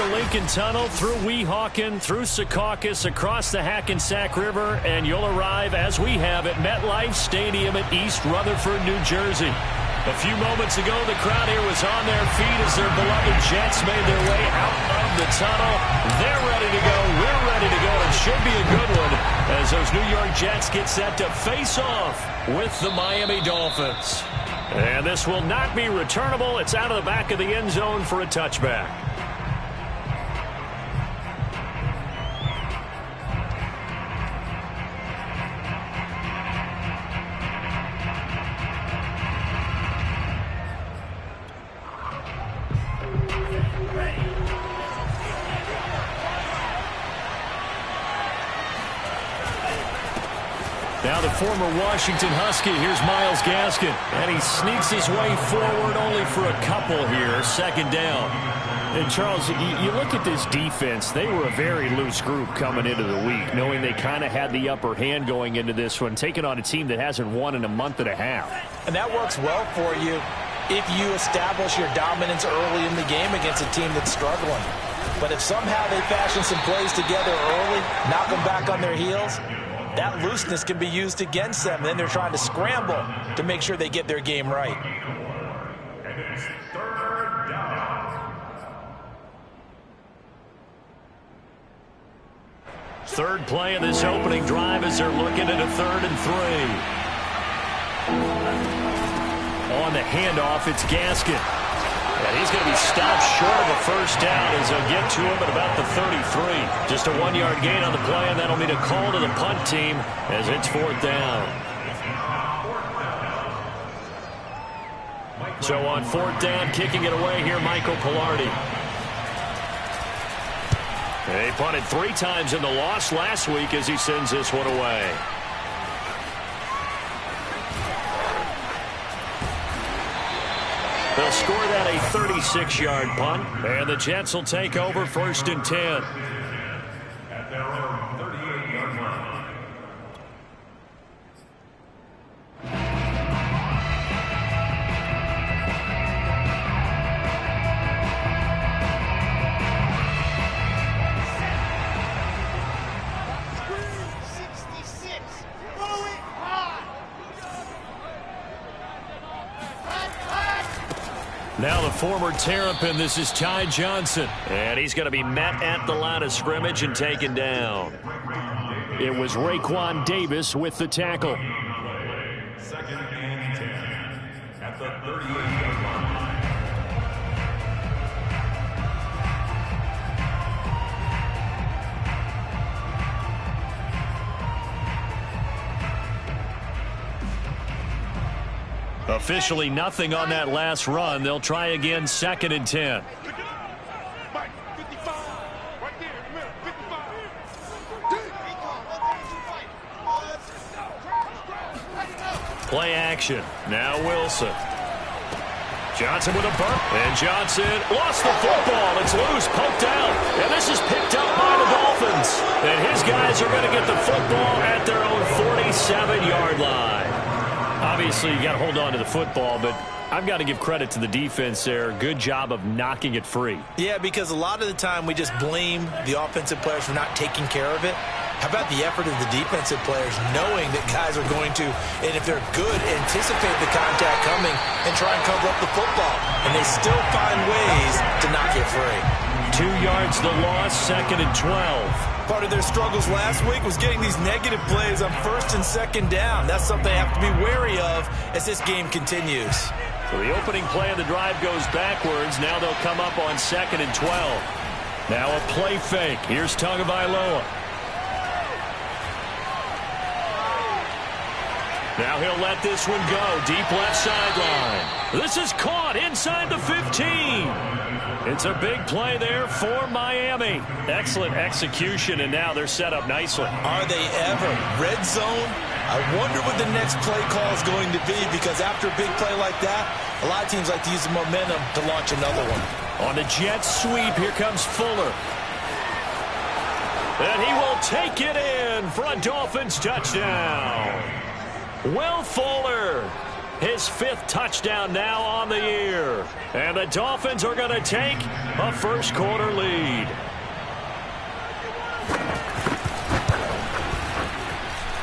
the Lincoln Tunnel, through Weehawken, through Secaucus, across the Hackensack River, and you'll arrive, as we have, at MetLife Stadium at East Rutherford, New Jersey. A few moments ago, the crowd here was on their feet as their beloved Jets made their way out of the tunnel. They're ready to go. We're ready to go. It should be a good one as those New York Jets get set to face off with the Miami Dolphins. And this will not be returnable. It's out of the back of the end zone for a touchback. Now the former Washington Husky, here's Myles Gaskin. And he sneaks his way forward only for a couple here, second down. And Charles, you look at this defense, they were a very loose group coming into the week, knowing they kind of had the upper hand going into this one, taking on a team that hasn't won in a month and a half. And that works well for you if you establish your dominance early in the game against a team that's struggling. But if somehow they fashion some plays together early, knock them back on their heels, that looseness can be used against them. Then they're trying to scramble to make sure they get their game right. And it's third down. Third play of this opening drive as they're looking at a 3rd and 3. On the handoff, it's Gaskin. And he's going to be stopped short of a first down as they'll get to him at about the 33. Just a 1-yard gain on the play, and that'll be a call to the punt team as it's 4th down. So on 4th down, kicking it away here, Michael Pilardi. He punted 3 times in the loss last week as he sends this one away. They'll score that a 36-yard punt, and the Jets will take over 1st and 10. At their own 38-yard line. Now the former Terrapin, this is Ty Johnson. And he's going to be met at the line of scrimmage and taken down. It was Raekwon Davis with the tackle. 2nd and 10 at the 38-yard line. Officially nothing on that last run. They'll try again, 2nd and 10. Play action. Now Wilson. Johnson with a bump. And Johnson lost the football. It's loose, poked out. And this is picked up by the Dolphins. And his guys are going to get the football at their own 47-yard line. Obviously, you got to hold on to the football, but I've got to give credit to the defense there. Good job of knocking it free. Yeah, because a lot of the time we just blame the offensive players for not taking care of it. How about the effort of the defensive players knowing that guys are going to, and if they're good, anticipate the contact coming and try and cover up the football. And they still find ways to knock it free. 2 yards the loss, 2nd and 12. Part of their struggles last week was getting these negative plays on 1st and 2nd down. That's something they have to be wary of as this game continues. So the opening play of the drive goes backwards. Now they'll come up on 2nd and 12. Now a play fake. Here's Tagovailoa. Now he'll let this one go. Deep left sideline. This is caught inside the 15. It's a big play there for Miami. Excellent execution, and now they're set up nicely. Are they ever? Red zone? I wonder what the next play call is going to be, because after a big play like that, a lot of teams like to use the momentum to launch another one. On the jet sweep, here comes Fuller. And he will take it in for a Dolphins touchdown. Will Fuller His 5th touchdown now on the year. And the Dolphins are going to take a first-quarter lead.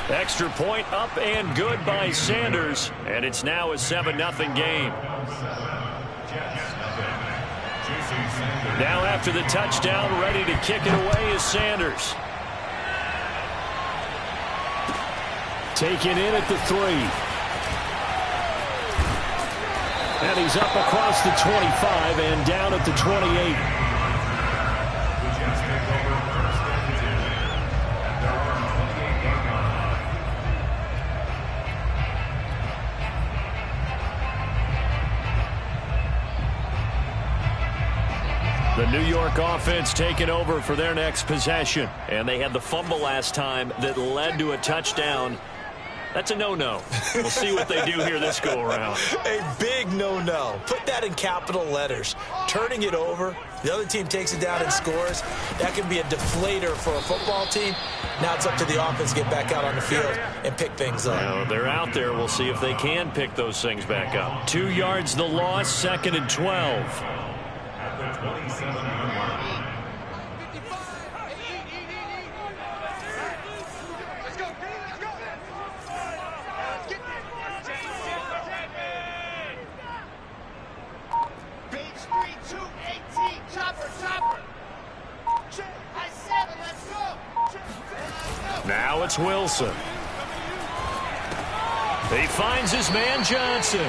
Extra point up and good by Sanders. And it's now a 7-0 game. Now after the touchdown, ready to kick it away is Sanders. Taken in at the 3. And he's up across the 25 and down at the 28. The New York offense taking over for their next possession. And they had the fumble last time that led to a touchdown. That's a no-no. We'll see what they do here this go-around. A big no-no. Put that in capital letters. Turning it over, the other team takes it down and scores. That can be a deflator for a football team. Now it's up to the offense to get back out on the field and pick things up. Well, they're out there. We'll see if they can pick those things back up. 2 yards the loss, 2nd and 12. At the 27-yard line. Now it's Wilson. He finds his man Johnson.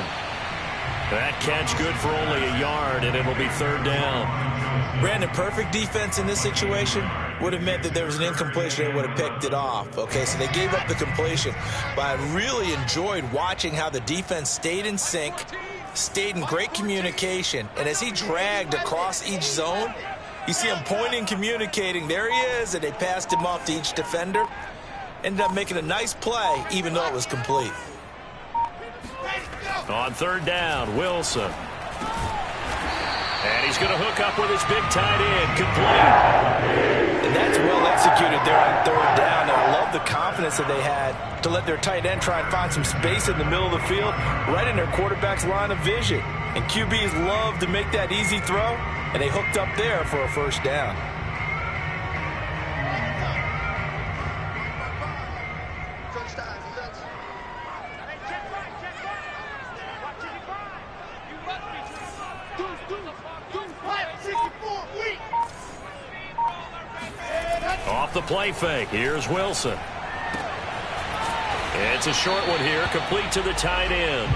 That catch good for only a yard, and it'll be 3rd down. Brandon, perfect defense in this situation would have meant that there was an incompletion. They would have picked it off. Okay, so they gave up the completion. But I really enjoyed watching how the defense stayed in sync, stayed in great communication, and as he dragged across each zone, you see him pointing, communicating. There he is, and they passed him off to each defender. Ended up making a nice play, even though it was complete. On 3rd down, Wilson. And he's going to hook up with his big tight end, complete. And that's well executed there on 3rd down. And I love the confidence that they had to let their tight end try and find some space in the middle of the field, right in their quarterback's line of vision. And QBs love to make that easy throw, and they hooked up there for a 1st down. Off the play fake, here's Wilson. It's a short one here, complete to the tight end.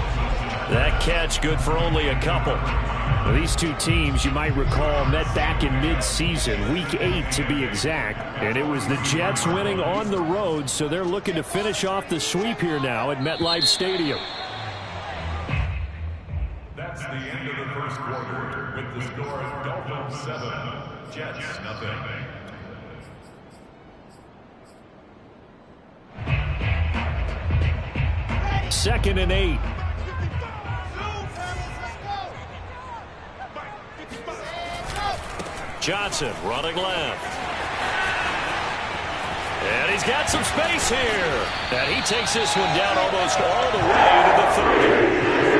That catch good for only a couple. Well, these two teams, you might recall, met back in mid-season, week 8 to be exact. And it was the Jets winning on the road, so they're looking to finish off the sweep here now at MetLife Stadium. That's the end of the first quarter with the score of Dolphins 7, Jets 0. 2nd and 8. Johnson running left. And he's got some space here. And he takes this one down almost all the way to the 30.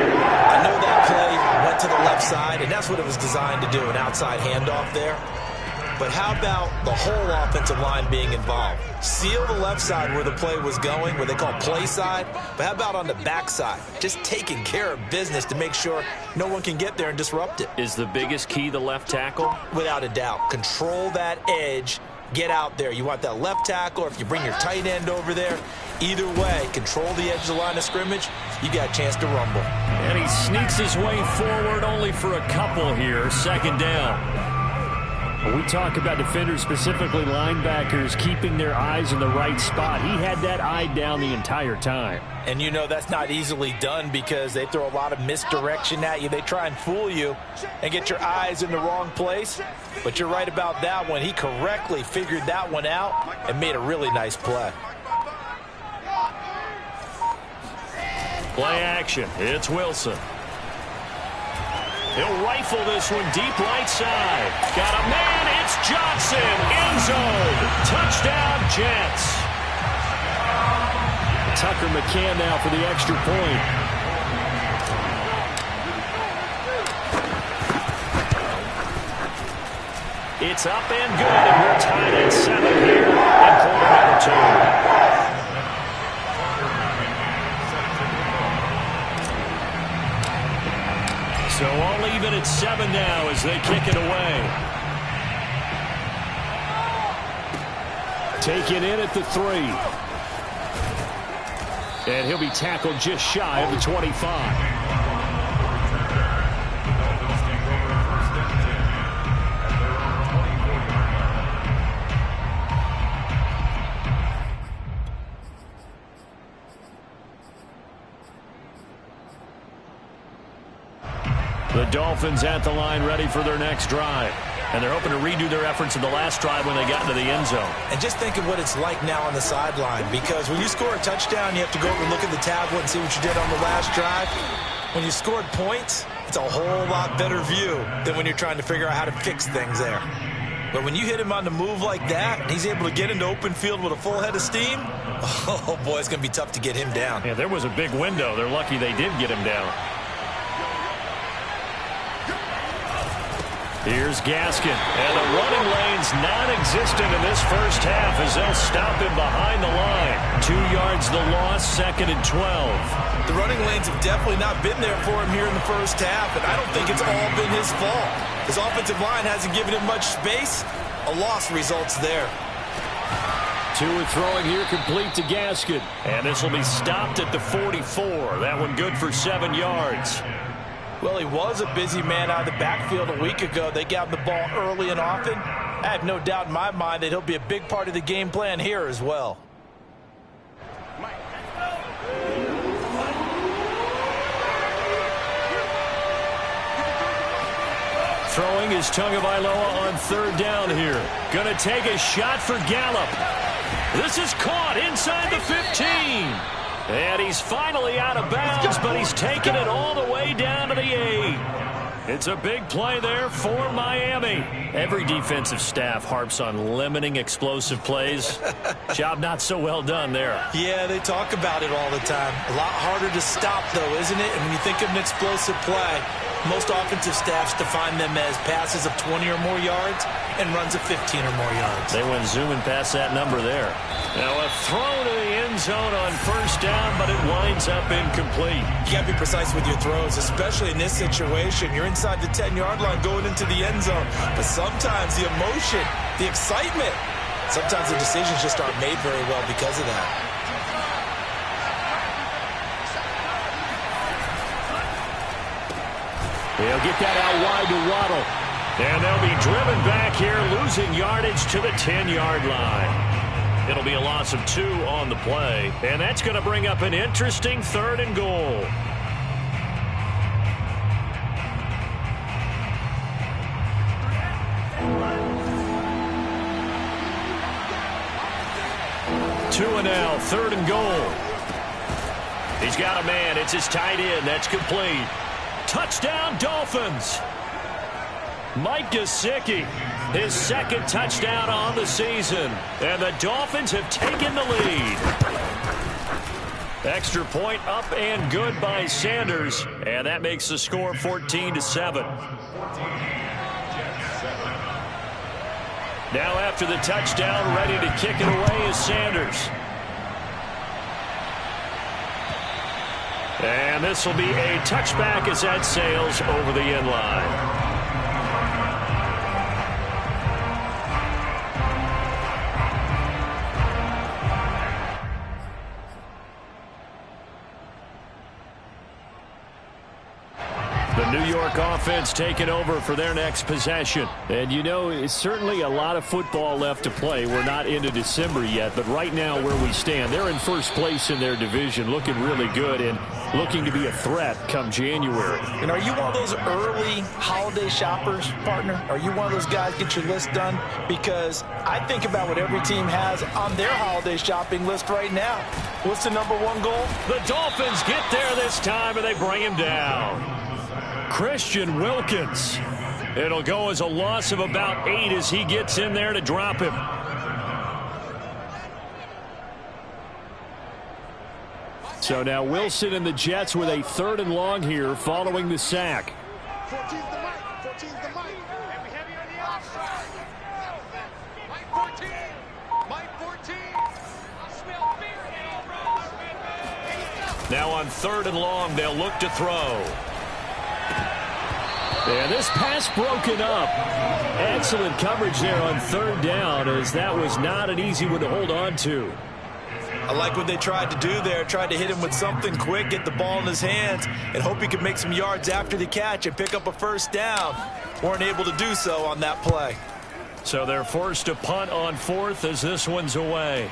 I know that play went to the left side, and that's what it was designed to do, an outside handoff there. But how about the whole offensive line being involved? Seal the left side where the play was going, what they call play side. But how about on the back side? Just taking care of business to make sure no one can get there and disrupt it. Is the biggest key the left tackle? Without a doubt. Control that edge. Get out there. You want that left tackle, or if you bring your tight end over there, either way, control the edge of the line of scrimmage, you got a chance to rumble. And he sneaks his way forward only for a couple here. 2nd down. When we talk about defenders, specifically linebackers, keeping their eyes in the right spot, he had that eye down the entire time. And you know that's not easily done because they throw a lot of misdirection at you. They try and fool you and get your eyes in the wrong place. But you're right about that one. He correctly figured that one out and made a really nice play. Play action. It's Wilson. He'll rifle this one deep right side. Got a man. It's Johnson. End zone. Touchdown, Jets. Tucker McCann now for the extra point. It's up and good, and we're tied at 7 here in quarter number 2. So all even at 7 now as they kick it away. Taken in at the 3. And he'll be tackled just shy of the 25. The Dolphins at the line ready for their next drive. And they're hoping to redo their efforts in the last drive when they got into the end zone. And just think of what it's like now on the sideline, because when you score a touchdown, you have to go over and look at the tablet and see what you did on the last drive. When you scored points, it's a whole lot better view than when you're trying to figure out how to fix things there. But when you hit him on the move like that, and he's able to get into open field with a full head of steam, oh boy, it's going to be tough to get him down. Yeah, there was a big window. They're lucky they did get him down. Here's Gaskin, and the running lane's non-existent in this first half as they'll stop him behind the line. 2 yards the loss, 2nd and 12. The running lanes have definitely not been there for him here in the first half, and I don't think it's all been his fault. His offensive line hasn't given him much space. A loss results there. Tua throwing here complete to Gaskin, and this will be stopped at the 44. That one good for 7 yards. Well, he was a busy man out of the backfield a week ago. They got him the ball early and often. I have no doubt in my mind that he'll be a big part of the game plan here as well. Throwing is Tagovailoa on 3rd down here. Going to take a shot for Gallup. This is caught inside the 15. And he's finally out of bounds, but he's taken it all the way down to the 8. It's a big play there for Miami. Every defensive staff harps on limiting explosive plays. Job not so well done there. Yeah, they talk about it all the time. A lot harder to stop, though, isn't it? And when you think of an explosive play, most offensive staffs define them as passes of 20 or more yards and runs of 15 or more yards. They went zooming past that number there. Now a throw to the end zone on 1st down, but it winds up incomplete. You got to be precise with your throws, especially in this situation. You're inside the 10-yard line going into the end zone. But sometimes the emotion, the excitement, sometimes the decisions just aren't made very well because of that. He'll get that out wide to Waddle. And they'll be driven back here, losing yardage to the 10-yard line. It'll be a loss of 2 on the play. And that's going to bring up an interesting 3rd and goal. Tua now, 3rd and goal. He's got a man. It's his tight end. That's complete. Touchdown, Dolphins. Mike Gesicki, his 2nd touchdown on the season. And the Dolphins have taken the lead. Extra point up and good by Sanders. And that makes the score 14-7. Now after the touchdown, ready to kick it away is Sanders. And this will be a touchback as that sails over the end line. The New York offense taking over for their next possession. And you know, it's certainly a lot of football left to play. We're not into December yet, but right now where we stand, they're in 1st place in their division, looking really good and looking to be a threat come January. And are you one of those early holiday shoppers, partner? Are you one of those guys get your list done? Because I think about what every team has on their holiday shopping list right now. What's the #1 goal? The Dolphins get there this time, and they bring him down. Christian Wilkins. It'll go as a loss of about 8 as he gets in there to drop him. So now Wilson and the Jets with a 3rd and long here following the sack. Now on 3rd and long, they'll look to throw. Yeah, this pass broken up. Excellent coverage there on 3rd down, as that was not an easy one to hold on to. I like what they tried to do there. Tried to hit him with something quick, get the ball in his hands, and hope he could make some yards after the catch and pick up a 1st down. Weren't able to do so on that play. So they're forced to punt on 4th as this one's away.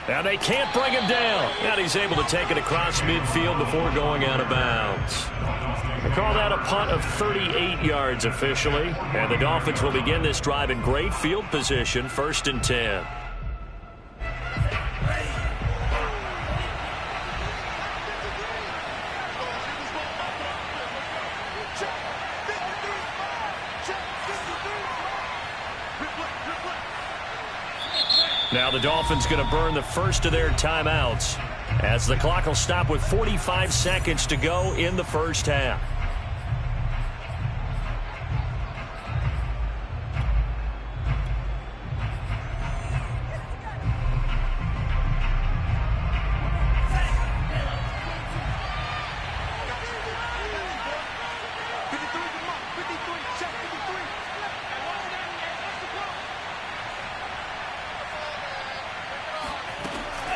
Now they can't bring him down. And he's able to take it across midfield before going out of bounds. They call that a punt of 38 yards officially. And the Dolphins will begin this drive in great field position, 1st and 10. Now the Dolphins going to burn the first of their timeouts as the clock will stop with 45 seconds to go in the 1st half.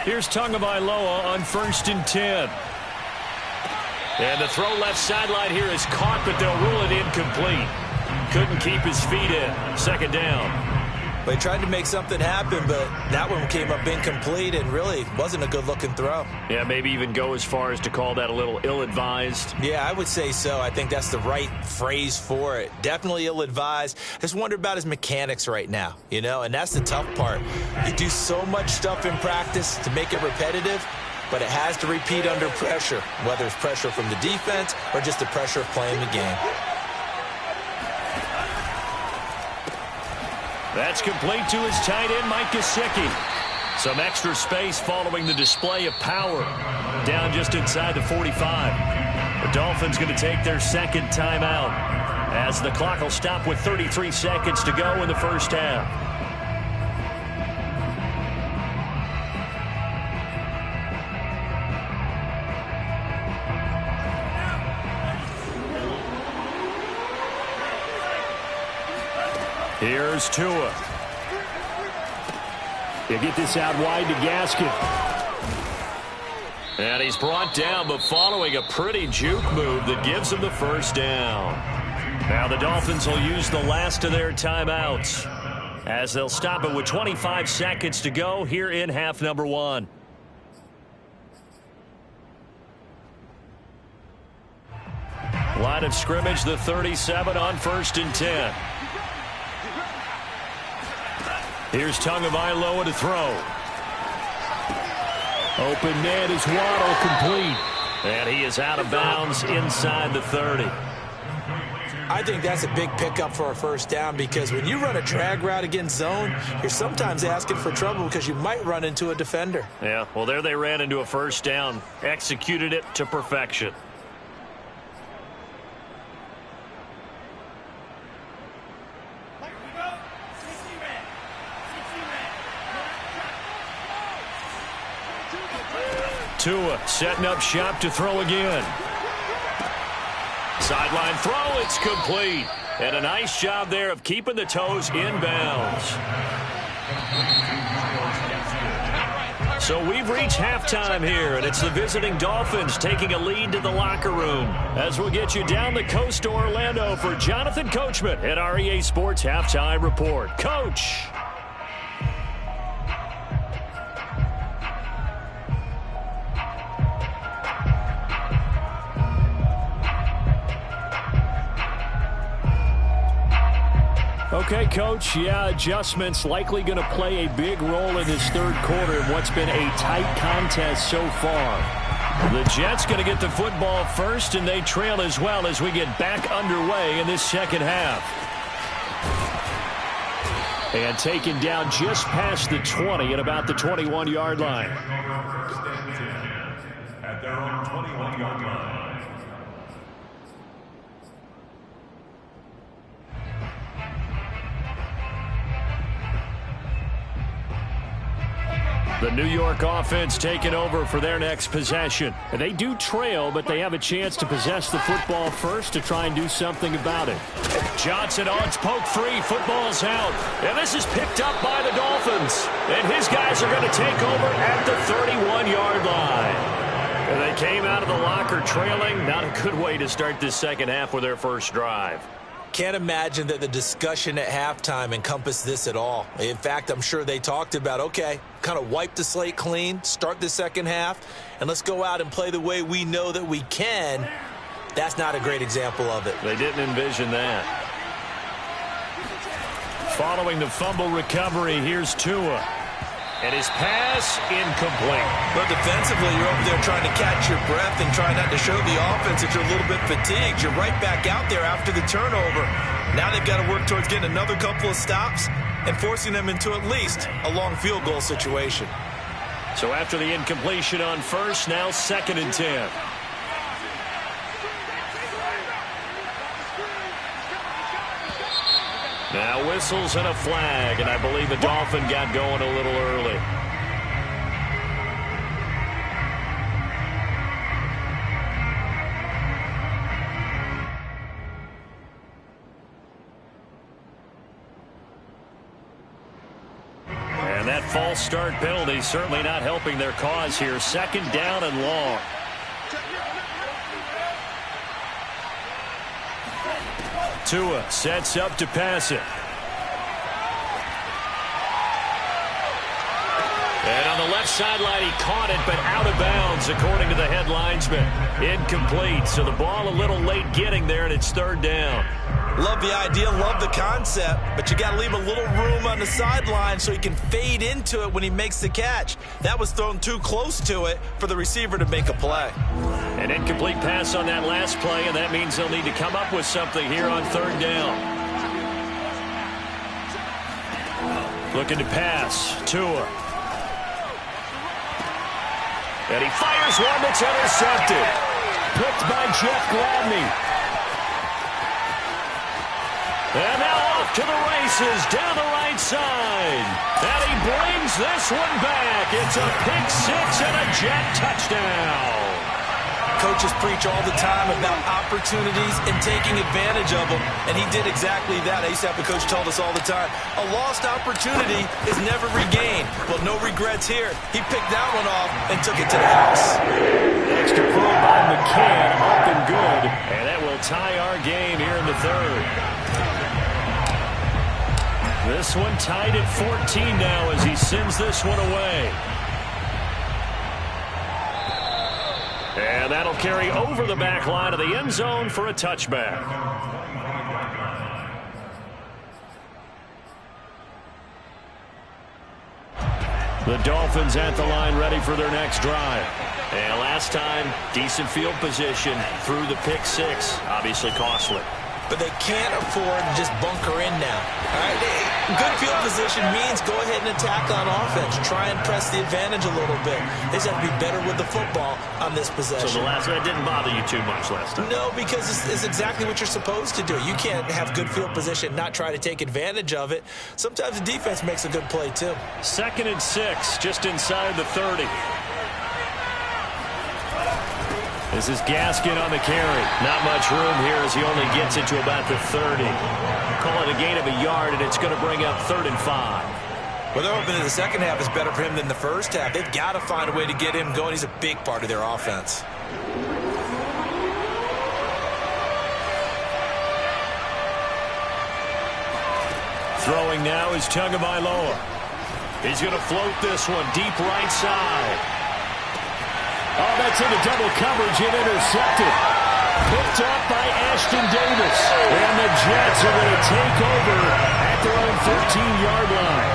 Here's Tagovailoa on 1st and 10. And the throw left sideline here is caught, but they'll rule it incomplete. Couldn't keep his feet in. 2nd down. They tried to make something happen, but that one came up incomplete and really wasn't a good-looking throw. Yeah, maybe even go as far as to call that a little ill-advised. Yeah, I would say so. I think that's the right phrase for it. Definitely ill-advised. Just wonder about his mechanics right now, you know, and that's the tough part. You do so much stuff in practice to make it repetitive, but it has to repeat under pressure, whether it's pressure from the defense or just the pressure of playing the game. That's complete to his tight end, Mike Gesicki. Some extra space following the display of power. Down just inside the 45. The Dolphins going to take their 2nd timeout as the clock will stop with 33 seconds to go in the 1st half. Here's Tua. They get this out wide to Gaskin. And he's brought down, but following a pretty juke move that gives him the 1st down. Now the Dolphins will use the last of their timeouts as they'll stop it with 25 seconds to go here in half number 1. Line of scrimmage, the 37 on 1st and 10. Here's Tagovailoa to throw. Open man is Waddle, complete. And he is out of bounds inside the 30. I think that's a big pickup for a 1st down because when you run a drag route against zone, you're sometimes asking for trouble because you might run into a defender. Yeah, well, there they ran into a 1st down. Executed it to perfection. Tua setting up shop to throw again. Sideline throw, it's complete. And a nice job there of keeping the toes in bounds. So we've reached halftime here, and it's the visiting Dolphins taking a lead to the locker room. As we'll get you down the coast to Orlando for Jonathan Coachman at our EA Sports Halftime Report. Coach. Okay, Coach, yeah, adjustments likely going to play a big role in this 3rd quarter in what's been a tight contest so far. The Jets going to get the football first, and they trail as well as we get back underway in this 2nd half. And taken down just past the 20 at about the 21-yard line. At their own 21-yard line. The New York offense taking over for their next possession. They do trail, but they have a chance to possess the football first to try and do something about it. Johnson on poke free. Football's out. And this is picked up by the Dolphins. And his guys are going to take over at the 31-yard line. And they came out of the locker trailing. Not a good way to start this second half with their first drive. Can't imagine that the discussion at halftime encompassed this at all. In fact, I'm sure they talked about, okay, kind of wipe the slate clean, start the second half, and let's go out and play the way we know that we can. That's not a great example of it. They didn't envision that. Following the fumble recovery, here's Tua. And his pass incomplete. But defensively, you're over there trying to catch your breath and try not to show the offense that you're a little bit fatigued. You're right back out there after the turnover. Now they've got to work towards getting another couple of stops and forcing them into at least a long field goal situation. So after the incompletion on first, now 2nd and 10. Now whistles and a flag, and I believe the Dolphin got going a little early. And that false start penalty certainly not helping their cause here. 2nd down and long. Tua sets up to pass it. And on the left sideline, he caught it, but out of bounds, according to the head linesman. Incomplete, so the ball a little late getting there, and it's 3rd down. Love the idea, love the concept, but you got to leave a little room on the sideline so he can fade into it when he makes the catch. That was thrown too close to it for the receiver to make a play. An incomplete pass on that last play, and that means they'll need to come up with something here on 3rd down. Looking to pass. Tua. And he fires one that's intercepted. Picked by Jeff Gladney. And now off to the races down the right side. And he brings this one back. It's a pick 6 and a Jet touchdown. Coaches preach all the time about opportunities and taking advantage of them, and he did exactly that. I used to have a coach told us all the time, a lost opportunity is never regained. Well, no regrets here. He picked that one off and took it to the house. Extra point by McCann, up and good, and that will tie our game here in the 3rd. This one tied at 14 now as he sends this one away. And that'll carry over the back line of the end zone for a touchback. The Dolphins at the line ready for their next drive. And last time, decent field position through the pick 6. Obviously costly. But they can't afford to just bunker in now. All right? Good field position means go ahead and attack on offense. Try and press the advantage a little bit. They just have to be better with the football on this possession. So the last one didn't bother you too much last time? No, because it's exactly what you're supposed to do. You can't have good field position, not try to take advantage of it. Sometimes the defense makes a good play, too. 2nd and 6, just inside the 30. This is Gaskin on the carry. Not much room here as he only gets it to about the 30. Call it a gain of a yard, and it's going to bring up 3rd and 5. Well, they're hoping that the second half is better for him than the first half. They've got to find a way to get him going. He's a big part of their offense. Throwing now is Tagovailoa. He's going to float this one deep right side. Oh, that's into double coverage and intercepted. Picked up by Ashton Davis. And the Jets are going to take over at their own 13-yard line.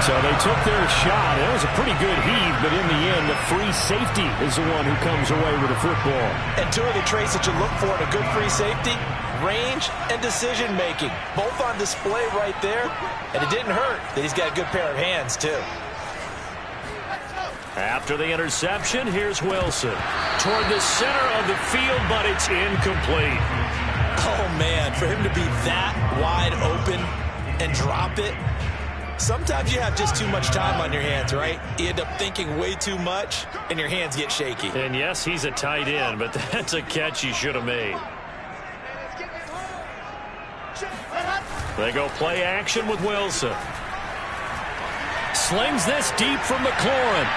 So they took their shot. It was a pretty good heave, but in the end, the free safety is the one who comes away with the football. And two of the traits that you look for in a good free safety, range and decision-making. Both on display right there. And it didn't hurt that he's got a good pair of hands, too. After the interception, here's Wilson. Toward the center of the field, but it's incomplete. Oh, man, for him to be that wide open and drop it, Sometimes you have just too much time on your hands, right? You end up thinking way too much, and your hands get shaky. And yes, he's a tight end, but that's a catch he should have made. They go play action with Wilson. Slings this deep from McLaurin.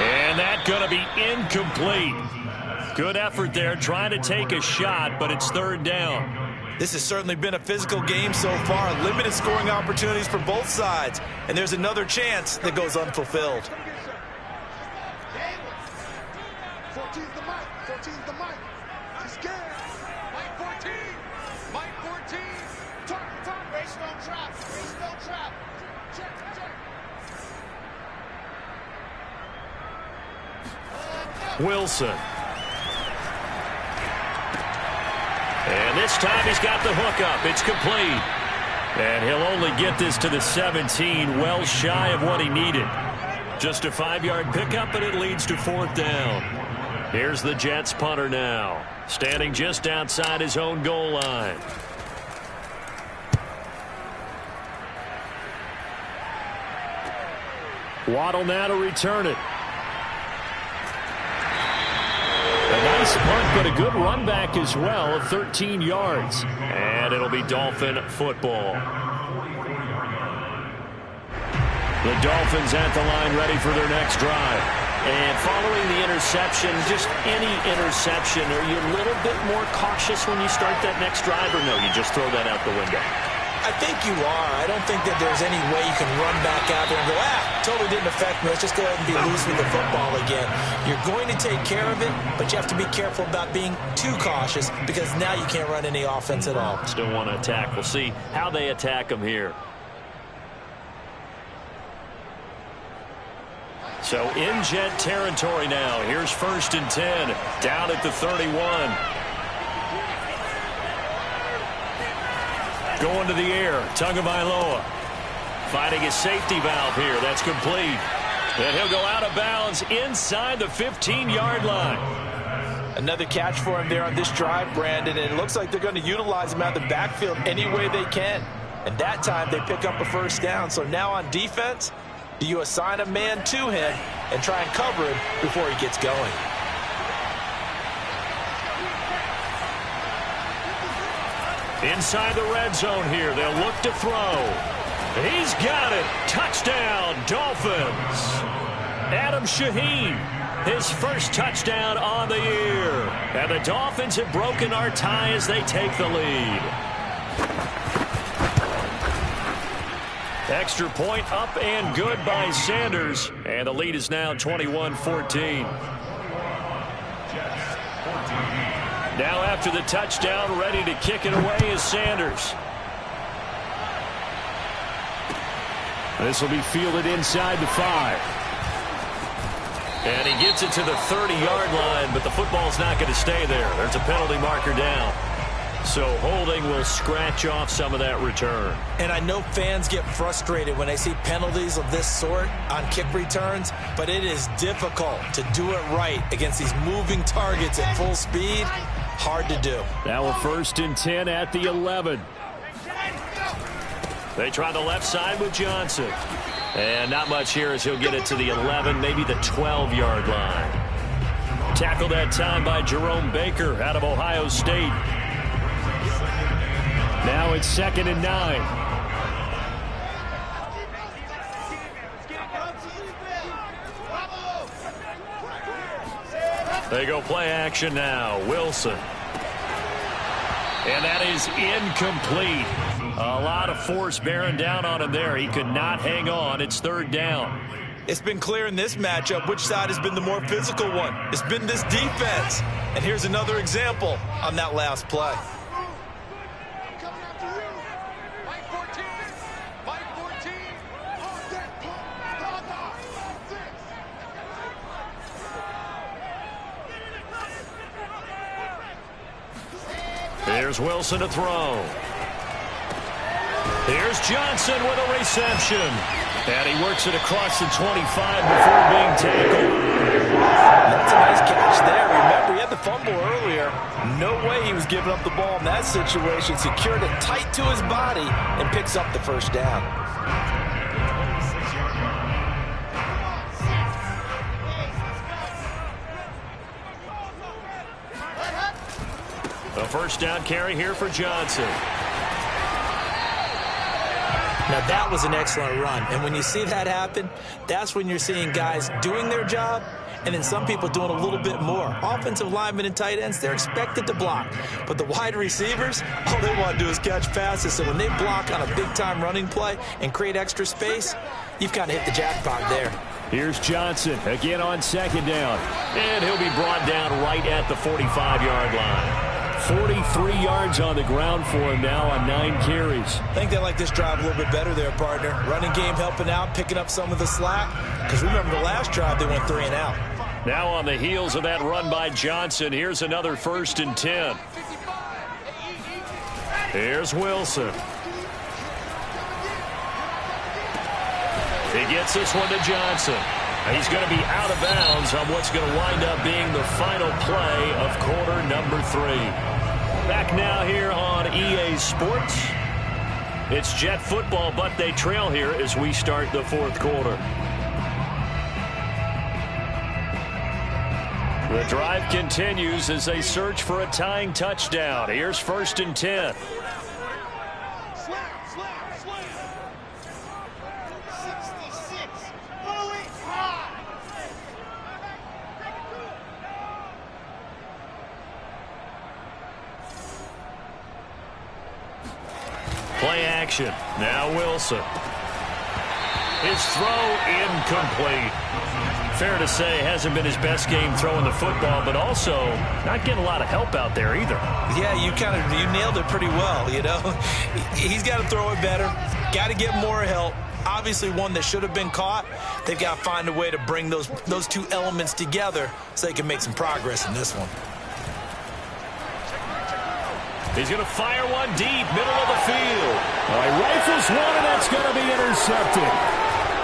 And that's going to be incomplete. Good effort there, trying to take a shot, but it's third down. This has certainly been a physical game so far. Limited scoring opportunities for both sides. And there's another chance that goes unfulfilled. 14's the mic. 14's the mic. He's scared. Mike 14. Mike 14. Talk. Race no trap. Race no trap. Check. Wilson. And this time he's got the hook up. It's complete. And he'll only get this to the 17, well shy of what he needed. Just a 5-yard pickup, and it leads to fourth down. Here's the Jets punter now, standing just outside his own goal line. Waddle now to return it. A nice punt, but a good run back as well of 13 yards. And it'll be Dolphin football. The Dolphins at the line ready for their next drive. And following the interception, just any interception, are you a little bit more cautious when you start that next drive, or no, you just throw that out the window? I think you are. I don't think that there's any way you can run back out there and go, totally didn't affect me. Let's just go ahead and be loose with the football again. You're going to take care of it, but you have to be careful about being too cautious because now you can't run any offense at all. Still want to attack. We'll see how they attack them here. So in Jet territory now. Here's 1st and 10 down at the 31. Going to the air, Tagovailoa finding his safety valve here. That's complete. And he'll go out of bounds inside the 15-yard line. Another catch for him there on this drive, Brandon, and it looks like they're going to utilize him out of the backfield any way they can. And that time they pick up a first down. So now on defense, do you assign a man to him and try and cover him before he gets going? Inside the red zone here, they'll look to throw. He's got it. Touchdown, Dolphins. Adam Shaheen, his first touchdown on the year. And the Dolphins have broken our tie as they take the lead. Extra point up and good by Sanders. And the lead is now 21-14. Now after the touchdown, ready to kick it away is Sanders. This will be fielded inside the 5. And he gets it to the 30-yard line, but the football's not going to stay there. There's a penalty marker down. So holding will scratch off some of that return. And I know fans get frustrated when they see penalties of this sort on kick returns, but it is difficult to do it right against these moving targets at full speed. Hard to do. Now a 1st and 10 at the 11. They try the left side with Johnson. And not much here as he'll get it to the 11, maybe the 12-yard line. Tackled that time by Jerome Baker out of Ohio State. Now it's 2nd and 9. They go play action now. Wilson. And that is incomplete. A lot of force bearing down on him there. He could not hang on. It's 3rd down. It's been clear in this matchup which side has been the more physical one. It's been this defense. And here's another example on that last play. Here's Wilson to throw. Here's Johnson with a reception. And he works it across the 25 before being tackled. That's a nice catch there. Remember, he had the fumble earlier. No way he was giving up the ball in that situation. Secured it tight to his body and picks up the first down. A first down carry here for Johnson. Now, that was an excellent run. And when you see that happen, that's when you're seeing guys doing their job and then some people doing a little bit more. Offensive linemen and tight ends, they're expected to block. But the wide receivers, all they want to do is catch passes. So when they block on a big-time running play and create extra space, you've kind of hit the jackpot there. Here's Johnson again on second down. And he'll be brought down right at the 45-yard line. 43 yards on the ground for him now on 9 carries. I think they like this drive a little bit better there, partner. Running game helping out, picking up some of the slack. Because remember, the last drive, they went 3 and out. Now on the heels of that run by Johnson, here's another 1st and 10. Here's Wilson. He gets this one to Johnson. He's going to be out of bounds on what's going to wind up being the final play of quarter number 3. Back now here on EA Sports. It's Jet football, but they trail here as we start the 4th quarter. The drive continues as they search for a tying touchdown. Here's 1st and 10. Play action. Now Wilson. His throw incomplete. Fair to say, hasn't been his best game throwing the football, but also not getting a lot of help out there either. Yeah, you nailed it pretty well, you know. He's got to throw it better. Got to get more help. Obviously one that should have been caught. They've got to find a way to bring those 2 elements together so they can make some progress in this one. He's going to fire one deep, middle of the field. He rifles one, and that's going to be intercepted.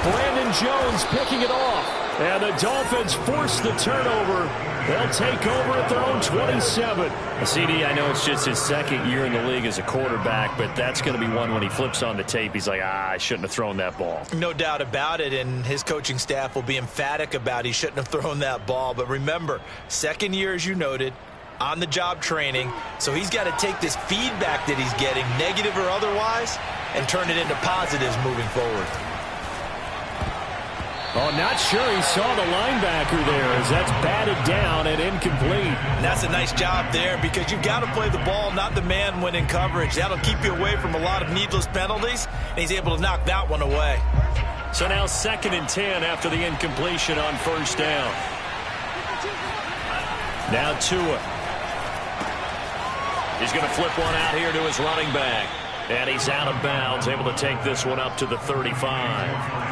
Brandon Jones picking it off. And the Dolphins force the turnover. They'll take over at their own 27. CD, I know it's just his 2nd year in the league as a quarterback, but that's going to be one when he flips on the tape. He's like, I shouldn't have thrown that ball. No doubt about it, and his coaching staff will be emphatic about he shouldn't have thrown that ball. But remember, 2nd year, as you noted, on-the-job training, so he's got to take this feedback that he's getting, negative or otherwise, and turn it into positives moving forward. Oh, not sure he saw the linebacker there as that's batted down and incomplete. And that's a nice job there because you've got to play the ball, not the man when in coverage. That'll keep you away from a lot of needless penalties, and he's able to knock that one away. So now 2nd and 10 after the incompletion on 1st down. Now Tua. He's going to flip one out here to his running back. And he's out of bounds, able to take this one up to the 35.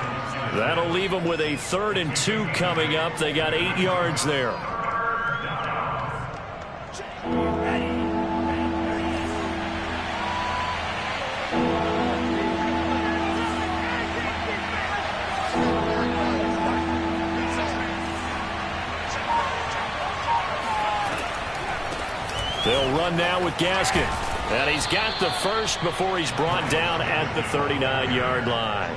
That'll leave him with a 3rd and 2 coming up. They got 8 yards there. They'll run now with Gaskin. And he's got the first before he's brought down at the 39-yard line.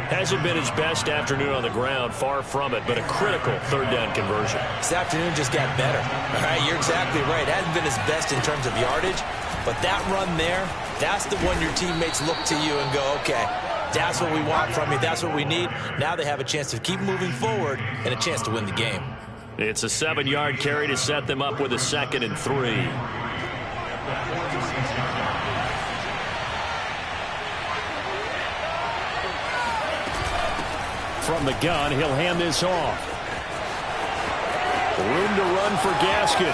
Hasn't been his best afternoon on the ground, far from it, but a critical 3rd down conversion. This afternoon just got better. All right, you're exactly right. It hasn't been his best in terms of yardage, but that run there, that's the one your teammates look to you and go, okay, that's what we want from you. That's what we need. Now they have a chance to keep moving forward and a chance to win the game. It's a 7-yard carry to set them up with a 2nd and 3. From the gun, he'll hand this off. Room to run for Gaskin.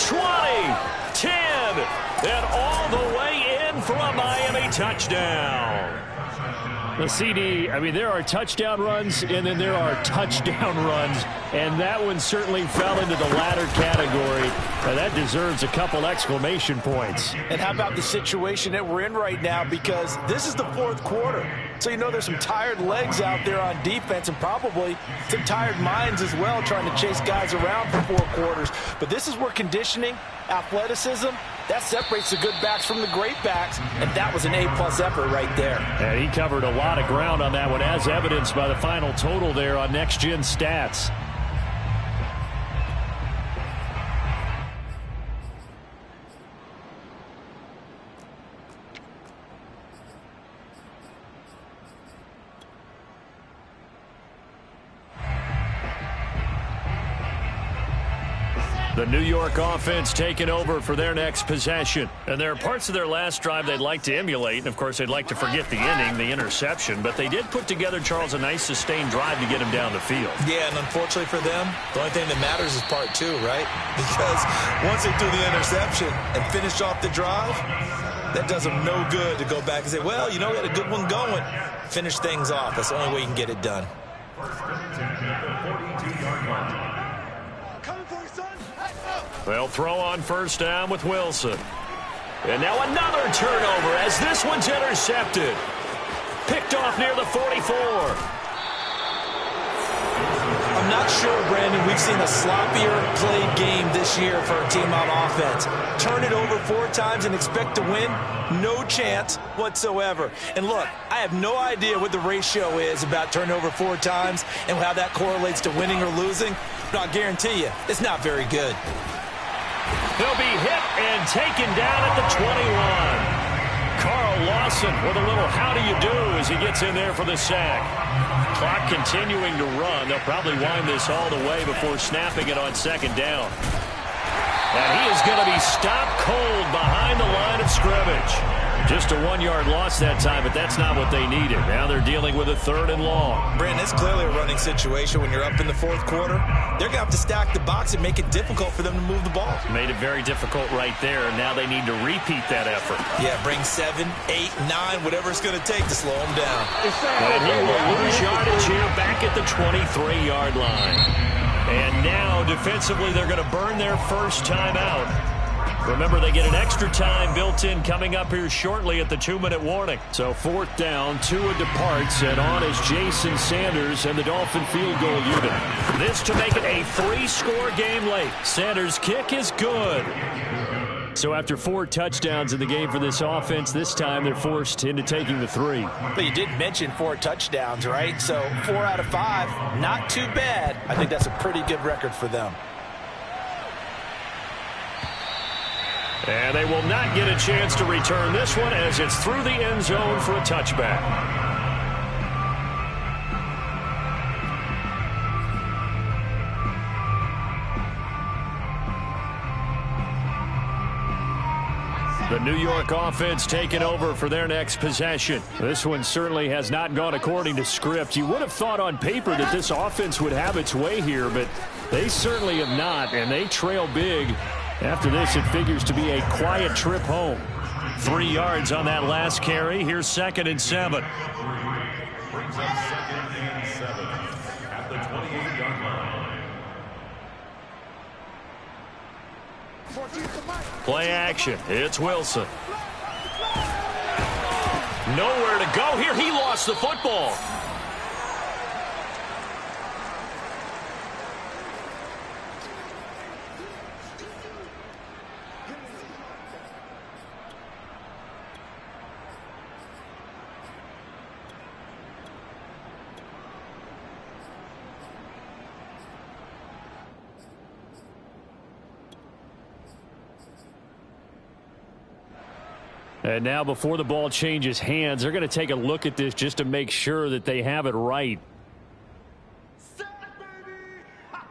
20, 10, and all the way in for a Miami touchdown. The CD, I mean, there are touchdown runs, and then there are touchdown runs. And that one certainly fell into the latter category. That deserves a couple exclamation points. And how about the situation that we're in right now? Because this is the fourth quarter. So you know there's some tired legs out there on defense and probably some tired minds as well trying to chase guys around for 4 quarters. But this is where conditioning, athleticism, that separates the good backs from the great backs. And that was an A-plus effort right there. And he covered a lot of ground on that one, as evidenced by the final total there on Next Gen Stats. The New York offense taking over for their next possession. And there are parts of their last drive they'd like to emulate. And, of course, they'd like to forget the inning, the interception. But they did put together, Charles, a nice sustained drive to get him down the field. Yeah, and unfortunately for them, the only thing that matters is part 2, right? Because once they do the interception and finish off the drive, that does them no good to go back and say, well, you know, we had a good one going. Finish things off. That's the only way you can get it done. They'll throw on first down with Wilson. And now another turnover as this one's intercepted. Picked off near the 44. I'm not sure, Brandon, we've seen a sloppier played game this year for a team on offense. Turn it over 4 times and expect to win? No chance whatsoever. And look, I have no idea what the ratio is about turnover 4 times and how that correlates to winning or losing. But I'll guarantee you, it's not very good. He'll be hit and taken down at the 21. Carl Lawson with a little how do you do as he gets in there for the sack. Clock continuing to run. They'll probably wind this all the way before snapping it on second down. And he is going to be stopped cold behind the line of scrimmage. Just a 1-yard loss that time, but that's not what they needed. Now they're dealing with a 3rd and long. Brandon, it's clearly a running situation when you're up in the 4th quarter. They're going to have to stack the box and make it difficult for them to move the ball. Made it very difficult right there. Now they need to repeat that effort. Yeah, bring 7, 8, 9, whatever it's going to take to slow them down. And he will lose yardage here back at the 23-yard line. And now defensively they're going to burn their first time out. Remember, they get an extra time built in coming up here shortly at the 2-minute warning. So 4th down, Tua departs, and on is Jason Sanders and the Dolphin field goal unit. This to make it a 3-score game late. Sanders' kick is good. So after 4 touchdowns in the game for this offense, this time they're forced into taking the 3. But you did mention 4 touchdowns, right? So 4 out of 5, not too bad. I think that's a pretty good record for them. And they will not get a chance to return this one as it's through the end zone for a touchback. The New York offense taking over for their next possession. This one certainly has not gone according to script. You would have thought on paper that this offense would have its way here, but they certainly have not, and they trail big. After this, it figures to be a quiet trip home. 3 yards on that last carry. Here's 2nd and 7. Brings up 2nd and 7 at the 28-yard line. Play action. It's Wilson. Nowhere to go here. He lost the football. And now before the ball changes hands, they're going to take a look at this just to make sure that they have it right.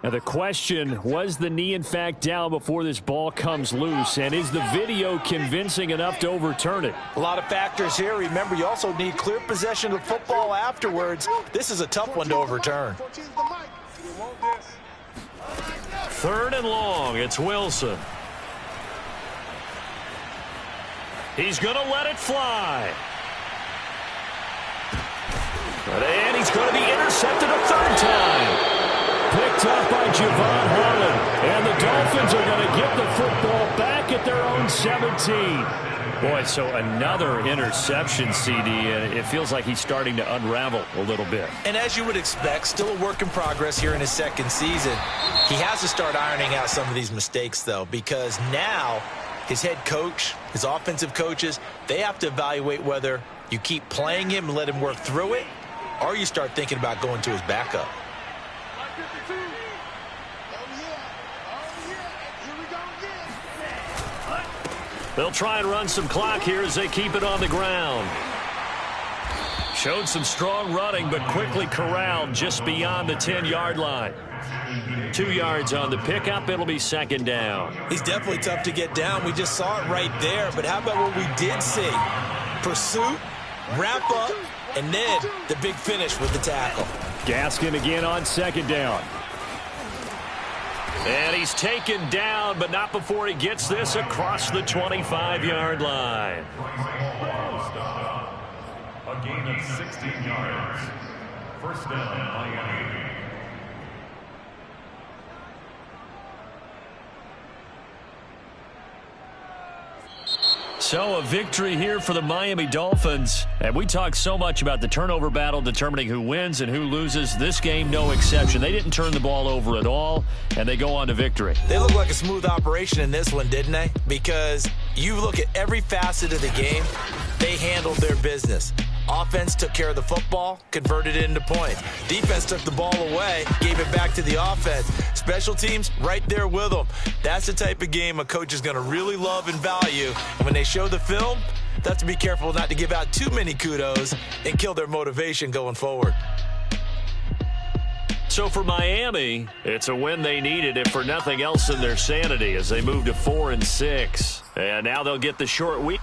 Now the question, was the knee in fact down before this ball comes loose? And is the video convincing enough to overturn it? A lot of factors here. Remember, you also need clear possession of football afterwards. This is a tough one to overturn. 3rd and long. It's Wilson. He's going to let it fly. And he's going to be intercepted a 3rd time. Picked picked off by Javon Holland. And the Dolphins are going to get the football back at their own 17. Boy, so another interception, CD, and it feels like he's starting to unravel a little bit. And as you would expect, still a work in progress here in his second season. He has to start ironing out some of these mistakes, though, because now his head coach, his offensive coaches, they have to evaluate whether you keep playing him and let him work through it, or you start thinking about going to his backup. They'll try and run some clock here as they keep it on the ground. Showed some strong running, but quickly corralled just beyond the 10-yard line. 2 yards on the pickup. It'll be second down. He's definitely tough to get down. We just saw it right there. But how about what we did see? Pursuit, wrap up, and then the big finish with the tackle. Gaskin again on second down. And he's taken down, but not before he gets this across the 25-yard line. A gain of 16 yards. First down, Miami. So a victory here for the Miami Dolphins. And we talk so much about the turnover battle determining who wins and who loses. This game, no exception. They didn't turn the ball over at all, and they go on to victory. They look like a smooth operation in this one, didn't they? Because you look at every facet of the game, they handled their business. Offense took care of the football, converted it into points. Defense took the ball away, gave it back to the offense. Special teams, right there with them. That's the type of game a coach is going to really love and value. And when they show the film, they have to be careful not to give out too many kudos and kill their motivation going forward. So for Miami, it's a win they needed, if for nothing else, in their sanity as they move to 4-6. And now they'll get the short week.